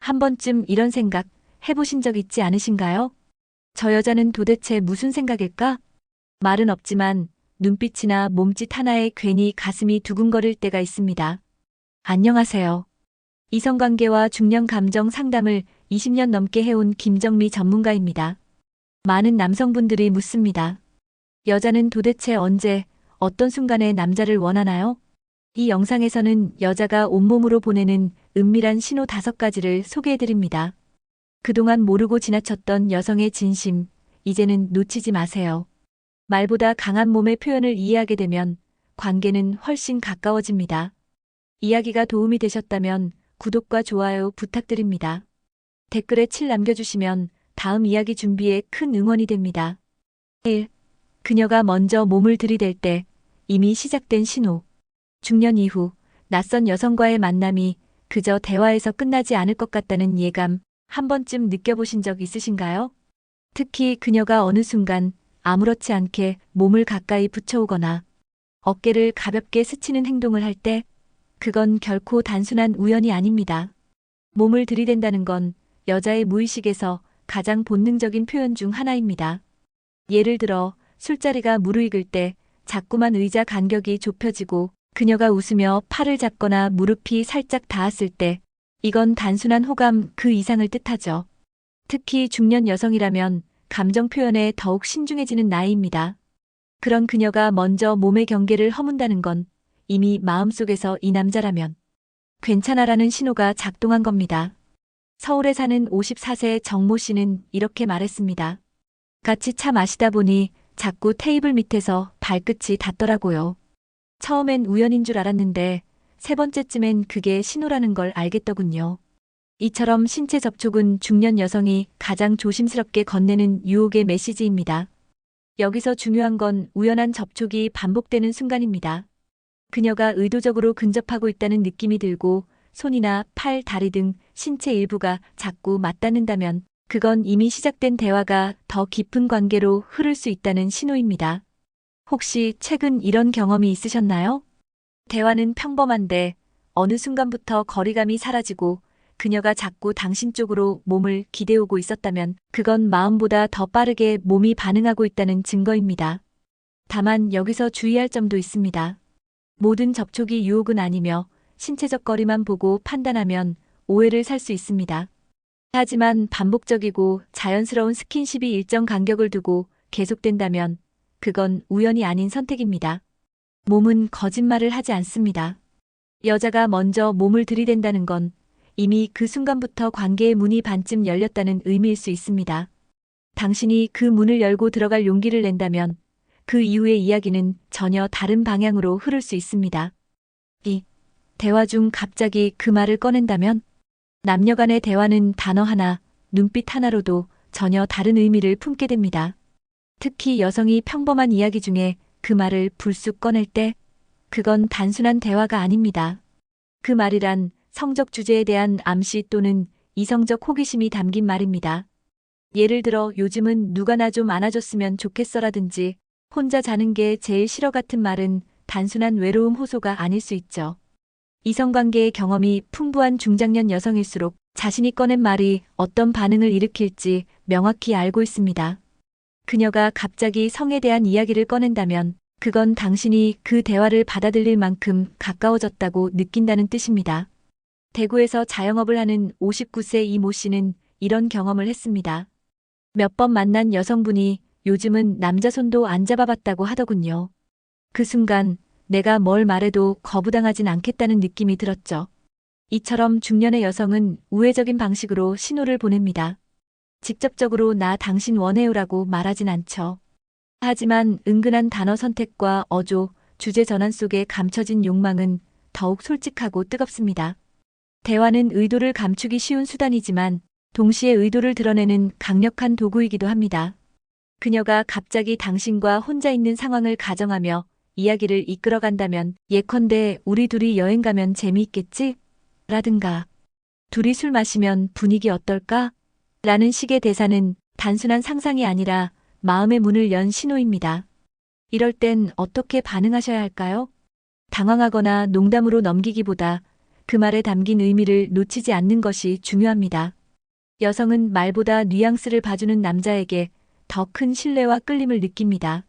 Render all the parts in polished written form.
한 번쯤 이런 생각 해보신 적 있지 않으신가요? 저 여자는 도대체 무슨 생각일까? 말은 없지만 눈빛이나 몸짓 하나에 괜히 가슴이 두근거릴 때가 있습니다. 안녕하세요. 이성관계와 중년 감정 상담을 20년 넘게 해온 김정미 전문가입니다. 많은 남성분들이 묻습니다. 여자는 도대체 언제, 어떤 순간에 남자를 원하나요? 이 영상에서는 여자가 온몸으로 보내는 은밀한 신호 5가지를 소개해드립니다. 그동안 모르고 지나쳤던 여성의 진심, 이제는 놓치지 마세요. 말보다 강한 몸의 표현을 이해하게 되면 관계는 훨씬 가까워집니다. 이야기가 도움이 되셨다면 구독과 좋아요 부탁드립니다. 댓글에 7 남겨주시면 다음 이야기 준비에 큰 응원이 됩니다. 1. 그녀가 먼저 몸을 들이댈 때 이미 시작된 신호. 중년 이후 낯선 여성과의 만남이 그저 대화에서 끝나지 않을 것 같다는 예감 한 번쯤 느껴보신 적 있으신가요? 특히 그녀가 어느 순간 아무렇지 않게 몸을 가까이 붙여오거나 어깨를 가볍게 스치는 행동을 할 때 그건 결코 단순한 우연이 아닙니다. 몸을 들이댄다는 건 여자의 무의식에서 가장 본능적인 표현 중 하나입니다. 예를 들어 술자리가 무르익을 때 자꾸만 의자 간격이 좁혀지고 그녀가 웃으며 팔을 잡거나 무릎이 살짝 닿았을 때 이건 단순한 호감 그 이상을 뜻하죠. 특히 중년 여성이라면 감정 표현에 더욱 신중해지는 나이입니다. 그런 그녀가 먼저 몸의 경계를 허문다는 건 이미 마음속에서 이 남자라면 괜찮아라는 신호가 작동한 겁니다. 서울에 사는 54세 정모 씨는 이렇게 말했습니다. 같이 차 마시다 보니 자꾸 테이블 밑에서 발끝이 닿더라고요. 처음엔 우연인 줄 알았는데 3번째쯤엔 그게 신호라는 걸 알겠더군요. 이처럼 신체 접촉은 중년 여성이 가장 조심스럽게 건네는 유혹의 메시지입니다. 여기서 중요한 건 우연한 접촉이 반복되는 순간입니다. 그녀가 의도적으로 근접하고 있다는 느낌이 들고 손이나 팔, 다리 등 신체 일부가 자꾸 맞닿는다면 그건 이미 시작된 대화가 더 깊은 관계로 흐를 수 있다는 신호입니다. 혹시 최근 이런 경험이 있으셨나요? 대화는 평범한데 어느 순간부터 거리감이 사라지고 그녀가 자꾸 당신 쪽으로 몸을 기대오고 있었다면 그건 마음보다 더 빠르게 몸이 반응하고 있다는 증거입니다. 다만 여기서 주의할 점도 있습니다. 모든 접촉이 유혹은 아니며 신체적 거리만 보고 판단하면 오해를 살 수 있습니다. 하지만 반복적이고 자연스러운 스킨십이 일정 간격을 두고 계속된다면 그건 우연이 아닌 선택입니다. 몸은 거짓말을 하지 않습니다. 여자가 먼저 몸을 들이댄다는 건 이미 그 순간부터 관계의 문이 반쯤 열렸다는 의미일 수 있습니다. 당신이 그 문을 열고 들어갈 용기를 낸다면 그 이후의 이야기는 전혀 다른 방향으로 흐를 수 있습니다. 2. 대화 중 갑자기 그 말을 꺼낸다면 남녀 간의 대화는 단어 하나, 눈빛 하나로도 전혀 다른 의미를 품게 됩니다. 특히 여성이 평범한 이야기 중에 그 말을 불쑥 꺼낼 때 그건 단순한 대화가 아닙니다. 그 말이란 성적 주제에 대한 암시 또는 이성적 호기심이 담긴 말입니다. 예를 들어 요즘은 누가 나 좀 안아줬으면 좋겠어라든지 혼자 자는 게 제일 싫어 같은 말은 단순한 외로움 호소가 아닐 수 있죠. 이성관계의 경험이 풍부한 중장년 여성일수록 자신이 꺼낸 말이 어떤 반응을 일으킬지 명확히 알고 있습니다. 그녀가 갑자기 성에 대한 이야기를 꺼낸다면 그건 당신이 그 대화를 받아들일 만큼 가까워졌다고 느낀다는 뜻입니다. 대구에서 자영업을 하는 59세 이모 씨는 이런 경험을 했습니다. 몇 번 만난 여성분이 요즘은 남자 손도 안 잡아봤다고 하더군요. 그 순간 내가 뭘 말해도 거부당하진 않겠다는 느낌이 들었죠. 이처럼 중년의 여성은 우회적인 방식으로 신호를 보냅니다. 직접적으로 나 당신 원해요라고 말하진 않죠. 하지만 은근한 단어 선택과 어조, 주제 전환 속에 감춰진 욕망은 더욱 솔직하고 뜨겁습니다. 대화는 의도를 감추기 쉬운 수단이지만 동시에 의도를 드러내는 강력한 도구이기도 합니다. 그녀가 갑자기 당신과 혼자 있는 상황을 가정하며 이야기를 이끌어간다면 예컨대 우리 둘이 여행 가면 재미있겠지? 라든가 둘이 술 마시면 분위기 어떨까? 라는 식의 대사는 단순한 상상이 아니라 마음의 문을 연 신호입니다. 이럴 땐 어떻게 반응하셔야 할까요? 당황하거나 농담으로 넘기기보다 그 말에 담긴 의미를 놓치지 않는 것이 중요합니다. 여성은 말보다 뉘앙스를 봐주는 남자에게 더 큰 신뢰와 끌림을 느낍니다.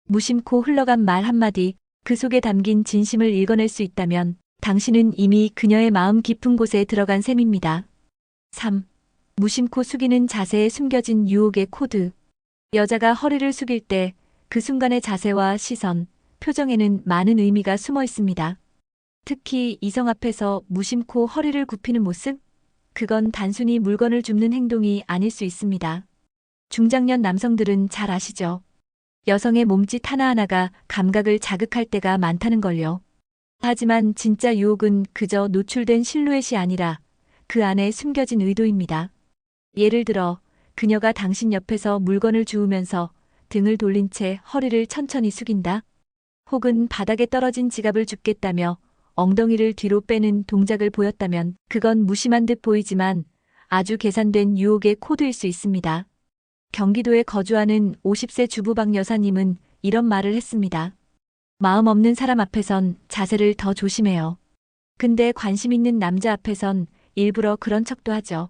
무심코 흘러간 말 한마디, 그 속에 담긴 진심을 읽어낼 수 있다면 당신은 이미 그녀의 마음 깊은 곳에 들어간 셈입니다. 3. 무심코 숙이는 자세에 숨겨진 유혹의 코드. 여자가 허리를 숙일 때 그 순간의 자세와 시선, 표정에는 많은 의미가 숨어 있습니다. 특히 이성 앞에서 무심코 허리를 굽히는 모습? 그건 단순히 물건을 줍는 행동이 아닐 수 있습니다. 중장년 남성들은 잘 아시죠? 여성의 몸짓 하나하나가 감각을 자극할 때가 많다는 걸요. 하지만 진짜 유혹은 그저 노출된 실루엣이 아니라 그 안에 숨겨진 의도입니다. 예를 들어 그녀가 당신 옆에서 물건을 주우면서 등을 돌린 채 허리를 천천히 숙인다. 혹은 바닥에 떨어진 지갑을 줍겠다며 엉덩이를 뒤로 빼는 동작을 보였다면 그건 무심한 듯 보이지만 아주 계산된 유혹의 코드일 수 있습니다. 경기도에 거주하는 50세 주부 박 여사님은 이런 말을 했습니다. 마음 없는 사람 앞에선 자세를 더 조심해요. 근데 관심 있는 남자 앞에선 일부러 그런 척도 하죠.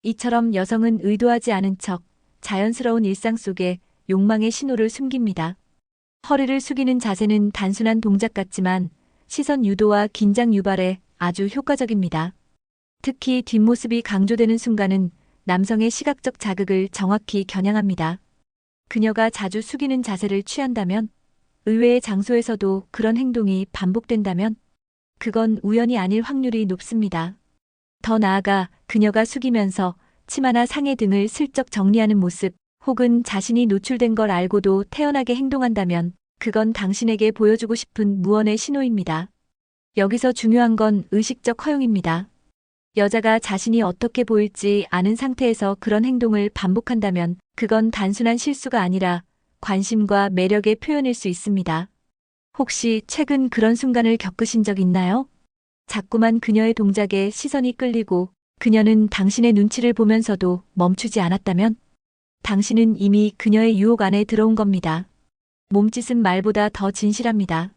이처럼 여성은 의도하지 않은 척 자연스러운 일상 속에 욕망의 신호를 숨깁니다. 허리를 숙이는 자세는 단순한 동작 같지만 시선 유도와 긴장 유발에 아주 효과적입니다. 특히 뒷모습이 강조되는 순간은 남성의 시각적 자극을 정확히 겨냥합니다. 그녀가 자주 숙이는 자세를 취한다면, 의외의 장소에서도 그런 행동이 반복된다면, 그건 우연이 아닐 확률이 높습니다. 더 나아가 그녀가 숙이면서 치마나 상의 등을 슬쩍 정리하는 모습, 혹은 자신이 노출된 걸 알고도 태연하게 행동한다면 그건 당신에게 보여주고 싶은 무언의 신호입니다. 여기서 중요한 건 의식적 허용입니다. 여자가 자신이 어떻게 보일지 아는 상태에서 그런 행동을 반복한다면 그건 단순한 실수가 아니라 관심과 매력의 표현일 수 있습니다. 혹시 최근 그런 순간을 겪으신 적 있나요? 자꾸만 그녀의 동작에 시선이 끌리고 그녀는 당신의 눈치를 보면서도 멈추지 않았다면 당신은 이미 그녀의 유혹 안에 들어온 겁니다. 몸짓은 말보다 더 진실합니다.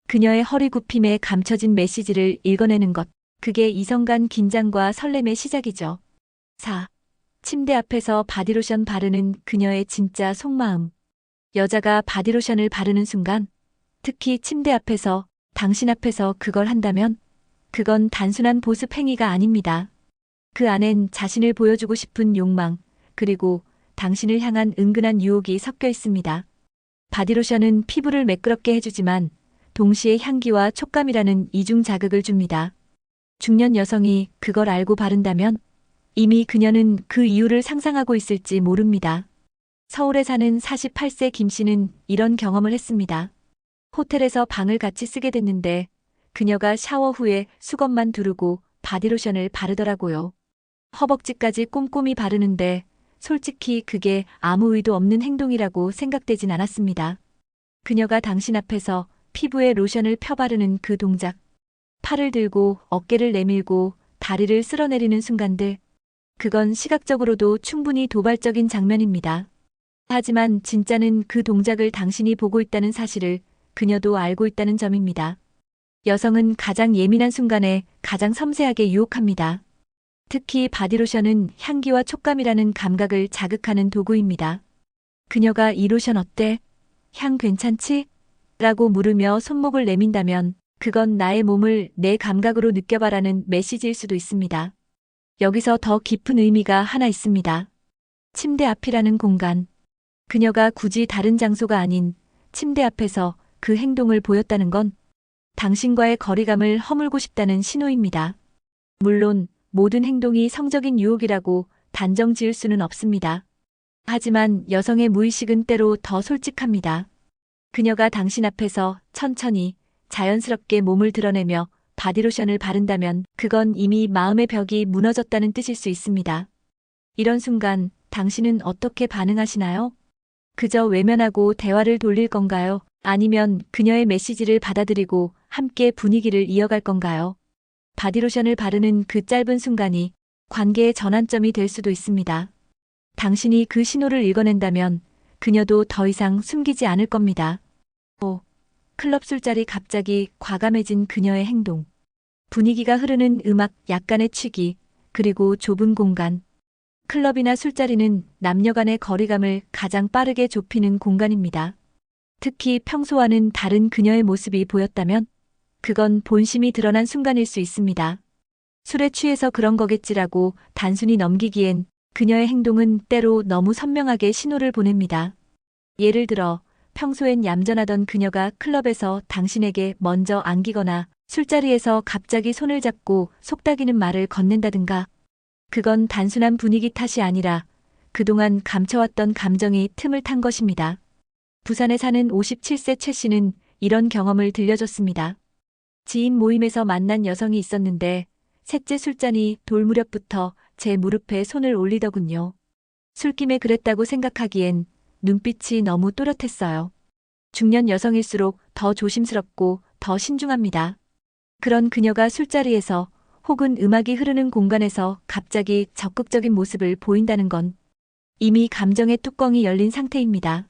그녀의 허리 굽힘에 감춰진 메시지를 읽어내는 것, 그게 이성 간 긴장과 설렘의 시작이죠. 4. 침대 앞에서 바디로션 바르는 그녀의 진짜 속마음. 여자가 바디로션을 바르는 순간, 특히 침대 앞에서, 당신 앞에서 그걸 한다면, 그건 단순한 보습 행위가 아닙니다. 그 안엔 자신을 보여주고 싶은 욕망, 그리고 당신을 향한 은근한 유혹이 섞여 있습니다. 바디로션은 피부를 매끄럽게 해주지만 동시에 향기와 촉감이라는 이중 자극을 줍니다. 중년 여성이 그걸 알고 바른다면 이미 그녀는 그 이유를 상상하고 있을지 모릅니다. 서울에 사는 48세 김 씨는 이런 경험을 했습니다. 호텔에서 방을 같이 쓰게 됐는데 그녀가 샤워 후에 수건만 두르고 바디로션을 바르더라고요. 허벅지까지 꼼꼼히 바르는데 솔직히 그게 아무 의도 없는 행동이라고 생각되진 않았습니다. 그녀가 당신 앞에서 피부에 로션을 펴바르는 그 동작, 팔을 들고 어깨를 내밀고 다리를 쓸어내리는 순간들, 그건 시각적으로도 충분히 도발적인 장면입니다. 하지만 진짜는 그 동작을 당신이 보고 있다는 사실을 그녀도 알고 있다는 점입니다. 여성은 가장 예민한 순간에 가장 섬세하게 유혹합니다. 특히 바디로션은 향기와 촉감이라는 감각을 자극하는 도구입니다. 그녀가 이 로션 어때? 향 괜찮지? 라고 물으며 손목을 내민다면 그건 나의 몸을 내 감각으로 느껴봐라는 메시지일 수도 있습니다. 여기서 더 깊은 의미가 하나 있습니다. 침대 앞이라는 공간. 그녀가 굳이 다른 장소가 아닌 침대 앞에서 그 행동을 보였다는 건 당신과의 거리감을 허물고 싶다는 신호입니다. 물론 모든 행동이 성적인 유혹이라고 단정 지을 수는 없습니다. 하지만 여성의 무의식은 때로 더 솔직합니다. 그녀가 당신 앞에서 천천히 자연스럽게 몸을 드러내며 바디로션을 바른다면 그건 이미 마음의 벽이 무너졌다는 뜻일 수 있습니다. 이런 순간 당신은 어떻게 반응하시나요? 그저 외면하고 대화를 돌릴 건가요? 아니면 그녀의 메시지를 받아들이고 함께 분위기를 이어갈 건가요? 바디로션을 바르는 그 짧은 순간이 관계의 전환점이 될 수도 있습니다. 당신이 그 신호를 읽어낸다면 그녀도 더 이상 숨기지 않을 겁니다. 5. 클럽 술자리 갑자기 과감해진 그녀의 행동. 분위기가 흐르는 음악, 약간의 취기, 그리고 좁은 공간. 클럽이나 술자리는 남녀 간의 거리감을 가장 빠르게 좁히는 공간입니다. 특히 평소와는 다른 그녀의 모습이 보였다면 그건 본심이 드러난 순간일 수 있습니다. 술에 취해서 그런 거겠지라고 단순히 넘기기엔 그녀의 행동은 때로 너무 선명하게 신호를 보냅니다. 예를 들어 평소엔 얌전하던 그녀가 클럽에서 당신에게 먼저 안기거나 술자리에서 갑자기 손을 잡고 속닥이는 말을 건넨다든가. 그건 단순한 분위기 탓이 아니라 그동안 감춰왔던 감정이 틈을 탄 것입니다. 부산에 사는 57세 최 씨는 이런 경험을 들려줬습니다. 지인 모임에서 만난 여성이 있었는데 셋째 술잔이 돌 무렵부터 제 무릎에 손을 올리더군요. 술김에 그랬다고 생각하기엔 눈빛이 너무 또렷했어요. 중년 여성일수록 더 조심스럽고 더 신중합니다. 그런 그녀가 술자리에서 혹은 음악이 흐르는 공간에서 갑자기 적극적인 모습을 보인다는 건 이미 감정의 뚜껑이 열린 상태입니다.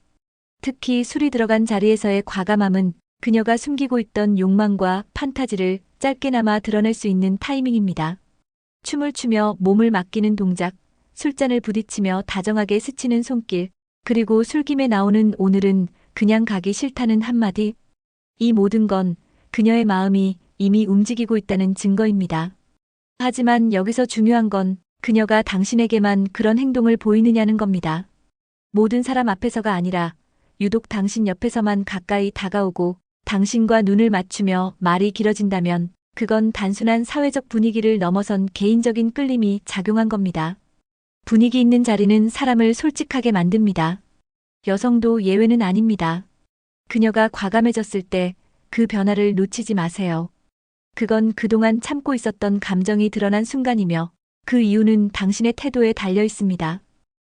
특히 술이 들어간 자리에서의 과감함은 그녀가 숨기고 있던 욕망과 판타지를 짧게나마 드러낼 수 있는 타이밍입니다. 춤을 추며 몸을 맡기는 동작, 술잔을 부딪히며 다정하게 스치는 손길, 그리고 술김에 나오는 오늘은 그냥 가기 싫다는 한마디. 이 모든 건 그녀의 마음이 이미 움직이고 있다는 증거입니다. 하지만 여기서 중요한 건 그녀가 당신에게만 그런 행동을 보이느냐는 겁니다. 모든 사람 앞에서가 아니라 유독 당신 옆에서만 가까이 다가오고 당신과 눈을 맞추며 말이 길어진다면 그건 단순한 사회적 분위기를 넘어선 개인적인 끌림이 작용한 겁니다. 분위기 있는 자리는 사람을 솔직하게 만듭니다. 여성도 예외는 아닙니다. 그녀가 과감해졌을 때 그 변화를 놓치지 마세요. 그건 그동안 참고 있었던 감정이 드러난 순간이며 그 이유는 당신의 태도에 달려 있습니다.